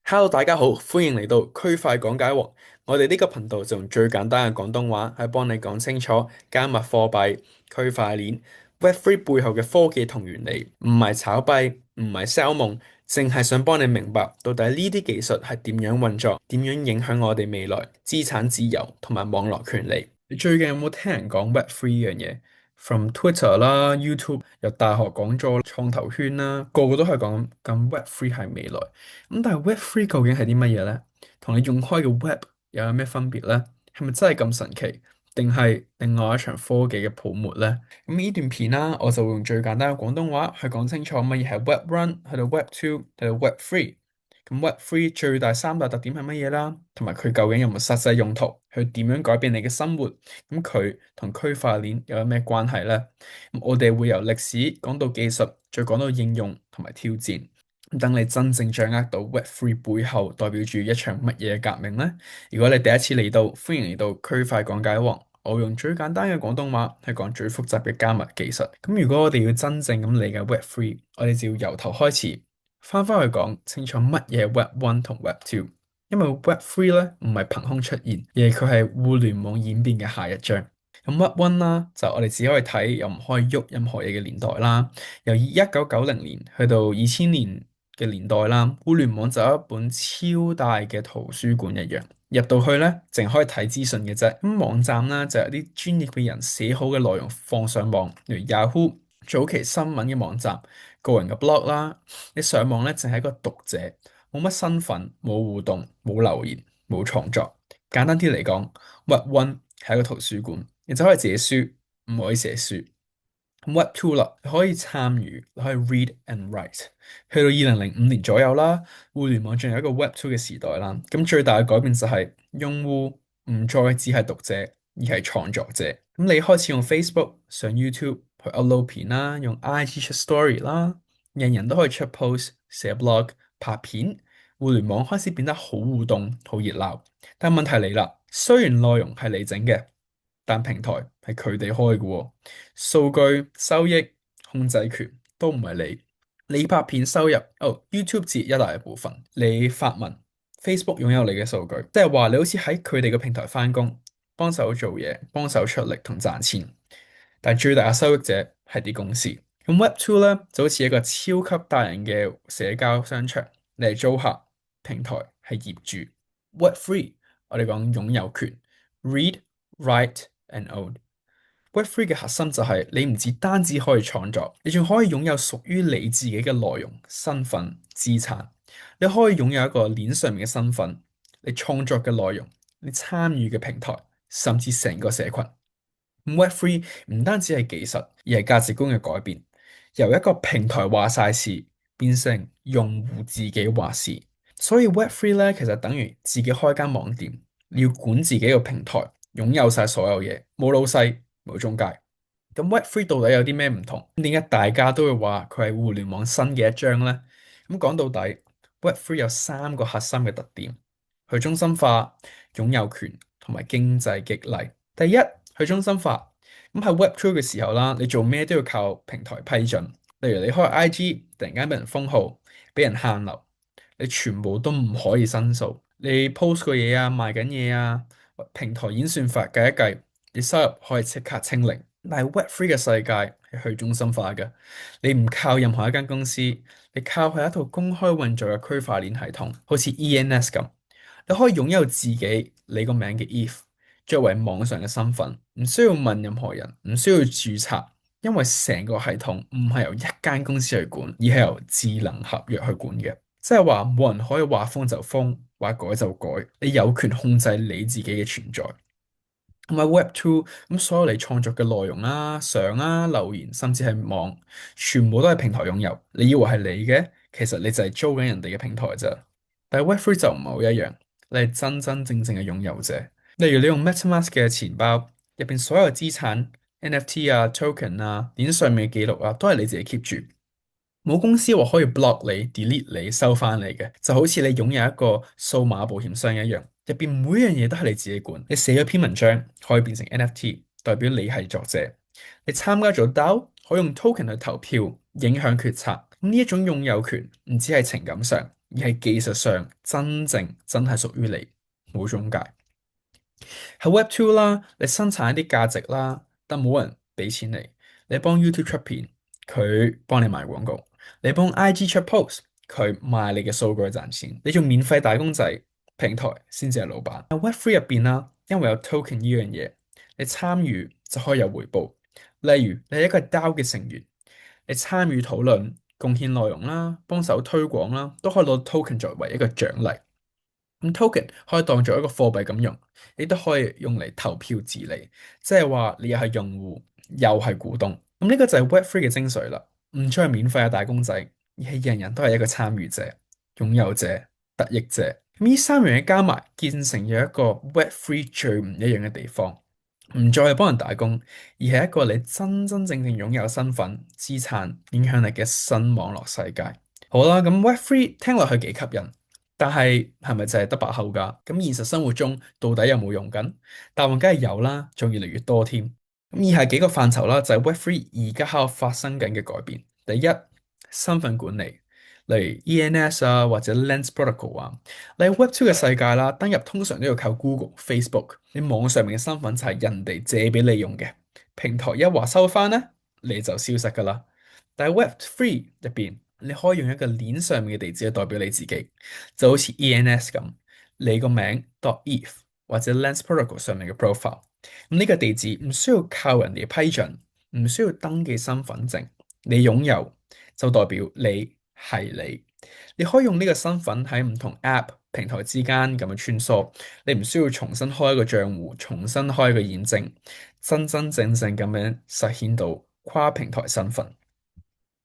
Hello，大家好，歡迎嚟到區塊講解王。我哋呢個頻道就用最簡單嘅廣東話，去幫你講清楚加密貨幣、區塊鏈、Web3 背後嘅科技同原理，唔係炒幣，唔係 sell 夢，淨係想幫你明白到底呢啲技術係點樣運作，點樣影響我哋未來資產自由同埋網絡權利。你最近有冇聽人講 Web3 呢樣嘢？From Twitter 啦、YouTube，由大學講座、創投圈啦，個個都係講緊 Web3 係未來。咁但係 Web3 究竟係啲乜嘢咧？同你用開嘅 Web 又有咩分別咧？係咪真係咁神奇？定係另外一場科技嘅泡沫咧？咁呢段片啦，我就會用最簡單嘅廣東話去講清楚乜嘢係 Web One，去到 Web Two，去到 Web Three。咁 Web Three 最大三大特點係乜嘢啦？同埋佢究竟有冇實際用途？佢點樣改變你嘅生活？咁佢同區塊鏈又有咩關係咧？咁我哋會由歷史講到技術，再講到應用同埋挑戰。等你真正掌握到 Web3 背後代表住一場乜嘢革命呢？如果你第一次嚟到，歡迎嚟到區塊講解王。我會用最簡單嘅廣東話去講最複雜嘅加密技術。咁如果我哋要真正咁理解 Web3，我哋就要由頭開始，翻返去講清楚乜嘢 Web1 同 Web2。因為 Web3 咧唔係憑空出現，而係佢係互聯網演變嘅下一章。咁 Web1 啦，就我哋只可以睇又唔可以喐任何嘢嘅年代啦。由1990年去到2000年嘅年代啦，互聯網就有一本超大嘅圖書館一樣，入到去咧，淨可以睇資訊嘅啫。咁網站啦，就有啲專業嘅人寫好嘅內容放上網，例如 Yahoo 早期新聞嘅網站、個人嘅 blog 啦。你上網咧，淨係一個讀者，冇乜身份、冇互動、冇留言、冇創作。簡單啲嚟講，Web1係一個圖書館，你就可以寫書，唔可以寫書。Web Two 啦，你可以參與，你可以 read and write。去到2005年左右啦，互聯網進入一個 Web Two 嘅時代啦。咁最大嘅改變就係用戶唔再只係讀者，而係創作者。咁你開始用 Facebook 上 YouTube 去 upload 片啦，用 IG 出 story 啦，人人都可以出 post、寫 blog、拍片。互聯網開始變得好互動、好熱鬧。但問題嚟啦，雖然內容係你整嘅，但平台係佢哋開嘅喎。數據收益控制權都唔係你，你拍片收入YouTube 佔一大部分，你發文 Facebook 擁有你嘅數據，即係話你好似喺佢哋嘅平台返工，幫手做嘢，幫手出力同賺錢，但係最大嘅收益者係啲公司。咁 Web2 咧就好似一個超級大型嘅社交商場，你係租客，平台係業主。Web3 我哋講擁有權，read、write and own。Web3 嘅核心就係你唔止單止可以創作，你仲可以擁有屬於你自己嘅內容、身份、資產。你可以擁有一個鏈上面嘅身份，你創作嘅內容，你參與嘅平台，甚至成個社群。Web3 唔單止係技術，而係價值觀嘅改變，由一個平台話晒事，變成用戶自己話事。所以 Web3 咧，其實等於自己開間網店，你要管自己個平台，擁有晒所有嘢，冇老細，冇中介。咁 Web3 到底有啲咩唔同？點解大家都會話佢係互聯網新嘅一章呢？咁講到底，Web3 有三個核心嘅特點：去中心化、擁有權同埋經濟激勵。第一，去中心化。咁喺 Web2 嘅時候啦，你做咩都要靠平台批准。例如你開 IG，突然間俾人封號，俾人限流，你全部都唔可以申訴。你 post 個嘢啊，賣緊嘢啊，平台演算法計一計，你收入可以即刻清零。但係 Web3 嘅世界係去中心化嘅，你唔靠任何一間公司，你靠係一套公開運作嘅區塊鏈系統，好似 ENS 咁。你可以擁有自己你個名嘅 ETH 作為網上嘅身份，唔需要問任何人，唔需要註冊，因為成個系統唔係由一間公司去管，而係由智能合約去管嘅。即係話冇人可以話封就封，話改就改，你有權控制你自己嘅存在。同埋 Web2 咁，所有你創作嘅內容啦、相啦、留言，甚至係網，全部都係平台擁有。你以為係你嘅，其實你就係租緊人哋嘅平台啫。但係 Web3 就唔係好一樣，你係真真正正嘅擁有者。例如你用 MetaMask 嘅錢包入邊所有資產、NFT 啊、token 啊、鏈上面嘅記錄啊，都係你自己 keep 住。冇公司話可以 block 你、delete 你、收翻你嘅，就好似你擁有一個數碼保險箱一樣，入邊每樣嘢都係你自己管。你寫咗篇文章可以變成 NFT，代表你係作者。你參加咗 DAO，可以用 token 去投票，影響決策。呢一種擁有權唔只係情感上，而係技術上真係屬於你，冇中介。喺 Web Two 啦，你生產一啲價值啦，但冇人俾錢你。你幫 YouTube 出片，佢幫你賣廣告；你幫 IG 出 post，佢賣你嘅數據賺錢。你做免費打工仔，平台先至係老闆。喺 Web Three 入邊啦，因為有 token 呢樣嘢，你參與就可以有回報。例如你係一個 DAO 嘅成員，你參與討論、貢獻內容啦、幫手推廣啦，都可以攞 token 作為一個獎勵。咁 token 可以當做一個貨幣咁用，亦都可以用嚟投票治理，即係話你又係用戶，又係股東。咁呢個就係 Web3 嘅精髓啦，唔再係免費嘅打工仔，而係人人都係一個參與者、擁有者、得益者。咁呢三樣嘢加埋，建成咗一個 Web3 最唔一樣嘅地方，唔再係幫人打工，而係一個你真正擁有身份、資產、影響力嘅新網絡世界。好啦，咁 Web3 聽落去幾吸引。但係咪就係得把口㗎？咁現實生活中到底有冇用緊？答案梗係有啦，仲越嚟越多添。咁以下幾個範疇啦，就係 Web3 而家喺度發生緊嘅改變。第一，身份管理，例如 ENS 啊，或者 Lens Protocol 啊。你喺 Web2 嘅世界啦，登入通常都要靠 Google、Facebook。你網上面嘅身份就係人哋借俾你用嘅，平台一話收翻咧，你就消失㗎啦。但係 Web3 入邊，你可以用一個鏈上面嘅地址去代表你自己，就好似 ENS 咁，你個名 .eth 或者 Lens Protocol 上面嘅 profile。咁呢個地址唔需要靠人哋批准，唔需要登記身份證，你擁有就代表你係你。你可以用呢個身份喺唔同 App 平台之間咁樣穿梭，你唔需要重新開一個賬戶，重新開一個驗證，真正咁樣實現到跨平台身份。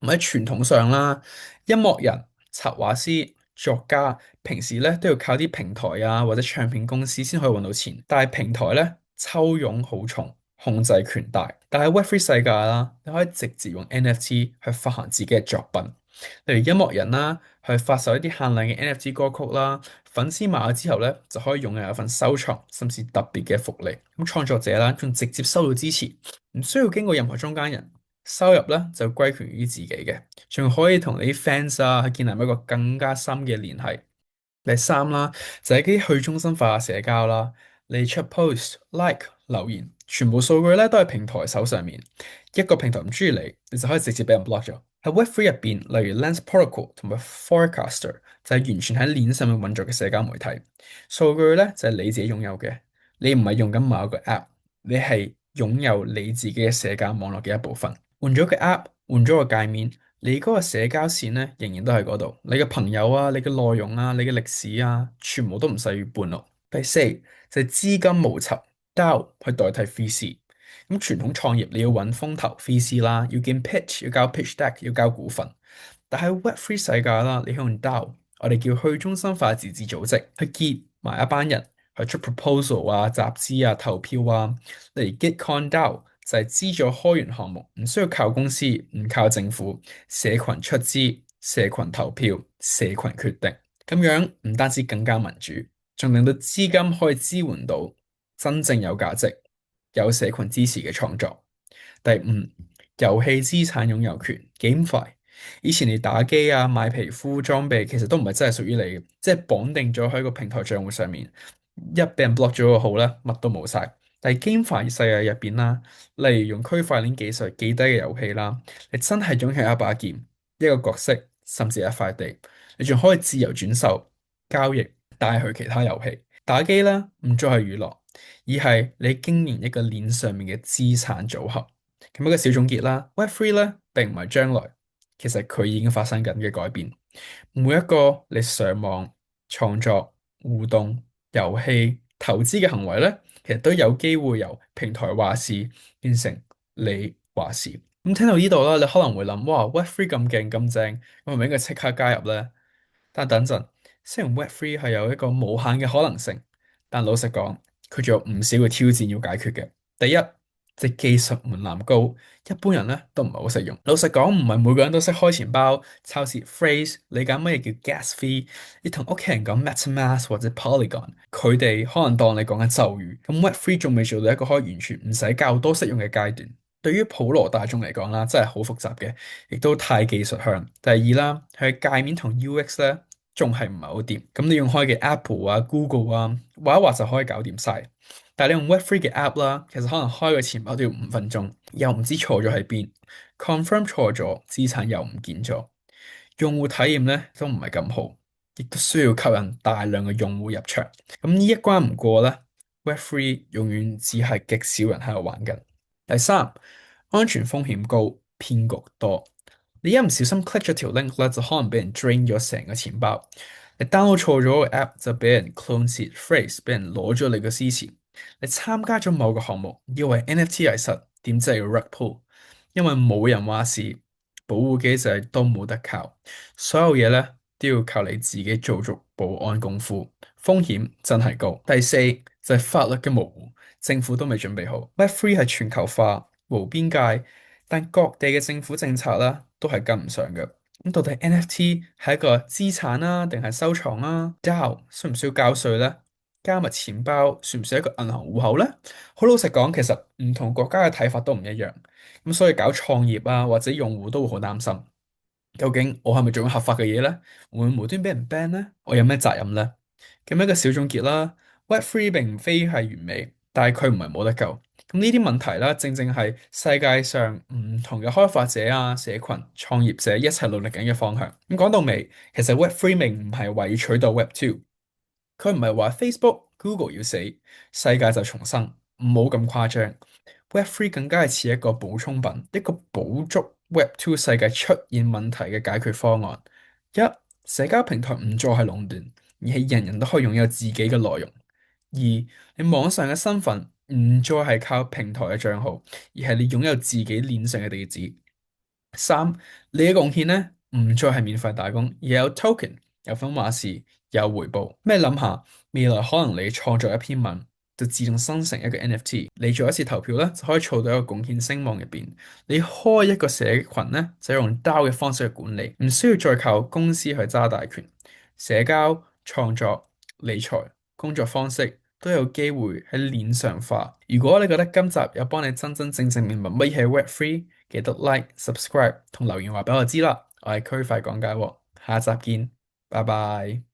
咁喺傳統上啦，音樂人、插畫師、作家，平時咧都要靠啲平台啊或者唱片公司先可以揾到錢。但係平台咧抽佣好重，控制權大。但係 Web3 世界啦，你可以直接用 NFT 去發行自己嘅作品，例如音樂人啦，去發售一啲限量嘅 NFT 歌曲啦，粉絲買咗之後咧就可以擁有一份收藏，甚至特別嘅福利。咁創作者啦，仲直接收到支持，唔需要經過任何中間人。收入咧就歸權於自己嘅，仲可以同你啲 fans 啊去建立一個更加深嘅聯繫。第三啦，就係啲去中心化社交啦，你出 post、like、留言，全部數據咧都喺平台手上面。一個平台唔中意你，你就可以直接俾人 block 咗。喺 Web3 入邊，例如 Lens Protocol 同埋 Forecaster 就係完全喺鏈上面運作嘅社交媒體。數據咧就係你自己擁有嘅，你唔係用緊某一個 app，你係擁有你自己嘅社交網絡嘅一部分。換咗個 app，換咗個界面，你嗰個社交線咧仍然都喺嗰度。你嘅朋友啊，你嘅內容啊，你嘅歷史啊，全部都唔使要搬咯。第四就係資金無酬，DAO 去代替 VC。咁傳統創業你要揾風投 VC 啦，要見 pitch，要交 pitch deck，要交股份。但係 Web3 世界啦，你可以用 DAO，我哋叫去中心化自治組織，去結埋一班人去出 proposal 啊、集資啊、投票啊。例如 Gitcoin DAO。就係資助開源項目，唔需要靠公司，唔靠政府，社群出資、社群投票、社群決定，咁樣唔單止更加民主，仲令到資金可以支援到真正有價值、有社群支持嘅創作。第五，遊戲資產擁有權 GameFi。以前你打機啊、買皮膚裝備，其實都唔係真係屬於你嘅，即係綁定咗喺個平台賬戶上面，一俾人 block 咗個號咧，乜都冇晒。但係 GameFi 世界入邊啦，例如用區塊鏈技術記低嘅遊戲啦，你真係擁有一把劍、一個角色，甚至一塊地，你仲可以自由轉售、交易、帶去其他遊戲。打機啦，唔再係娛樂，而係你經營一個鏈上面嘅資產組合。咁一個小總結啦，Web3 咧並唔係將來，其實佢已經發生緊嘅改變。每一個你上網創作、互動、遊戲、投資嘅行為咧，其實都有機會由平台話事變成你話事。咁聽到呢度啦，你可能會諗：哇，Web3 咁勁咁正，我係咪應該即刻加入咧？但等陣，雖然 Web3 係有一個無限嘅可能性，但老實講，佢仲有唔少嘅挑戰要解決嘅。第一，即技術門檻高，一般人咧都唔係好識用。老實講，唔係每個人都識開錢包、抄截 phrase、理解乜嘢叫 gas fee。你同屋企人講 MetaMask 或者 Polygon，佢哋可能當你講緊咒語。咁 Web3 仲未做到一個可以完全唔使教多識用嘅階段。對於普羅大眾嚟講啦，真係好複雜嘅，亦都太技術向。第二啦，佢嘅界面同 UX 咧，仲係唔係好掂。咁你用開嘅 Apple 啊、Google 啊，畫一畫就可以搞掂晒。但係你用 Web3 嘅 app 啦，其實可能開個錢包都要5分鐘，又唔知錯咗喺邊，confirm 錯咗，資產又唔見咗，用戶體驗咧都唔係咁好，亦都需要吸引大量嘅用戶入場。咁呢一關唔過咧，Web3 永遠只係極少人喺度玩緊。第三，安全風險高，騙局多。你一唔小心 click 咗條 link 咧，就可能俾人 drain 咗成個錢包。你 download 錯咗個 app 就俾人 clone seed phrase，俾人攞咗你個私錢。你參加咗某個項目，以為 NFT 係實，點知係 rug pull，因為冇人話事，保護機制都冇得靠，所有嘢咧都要靠你自己做足保安功夫，風險真係高。第四就係法律嘅模糊，政府都未準備好。Web3 係全球化，無邊界，但各地嘅政府政策啦都係跟唔上嘅。咁到底 NFT 係一個資產啊，定係收藏啊？DAO 需唔需要交稅咧？加密錢包算唔算一個銀行戶口咧？好老實講，其實唔同國家嘅睇法都唔一樣。咁所以搞創業啊，或者用戶都會好擔心，究竟我係咪做緊合法嘅嘢咧？會唔會無端俾人 ban 咧？我有咩責任咧？咁一個小總結啦，Web3 並非係完美，但係佢唔係冇得救。咁呢啲問題啦，正正係世界上唔同嘅開發者啊、社群、創業者一齊努力緊嘅方向。咁講到尾，其實 Web3 並唔係為取代 Web2。佢唔係話 Facebook、Google 要死，世界就重生，唔好咁誇張。Web3 更加係似一個補充品，一個補足 Web2 世界出現問題嘅解決方案。一、社交平台唔再係壟斷，而係人人都可以擁有自己嘅內容。二、你網上嘅身份唔再係靠平台嘅賬號，而係你擁有自己鏈上嘅地址。三、你嘅貢獻咧唔再係免費打工，而有 token，有份話事，有回報。咩諗下，未來可能你創作一篇文，就自動生成一個 NFT，你做一次投票咧，就可以儲到一個貢獻聲望入邊。你開一個社群咧，就用 DAO 嘅方式去管理，唔需要再靠公司去揸大權。社交、創作、理財、工作方式都有機會喺鏈上化。如果你覺得今集有幫你真真正正明白乜嘢係 Web3，記得 like、subscribe 同留言話俾我知啦。我係區塊講解喎，下集見，拜拜。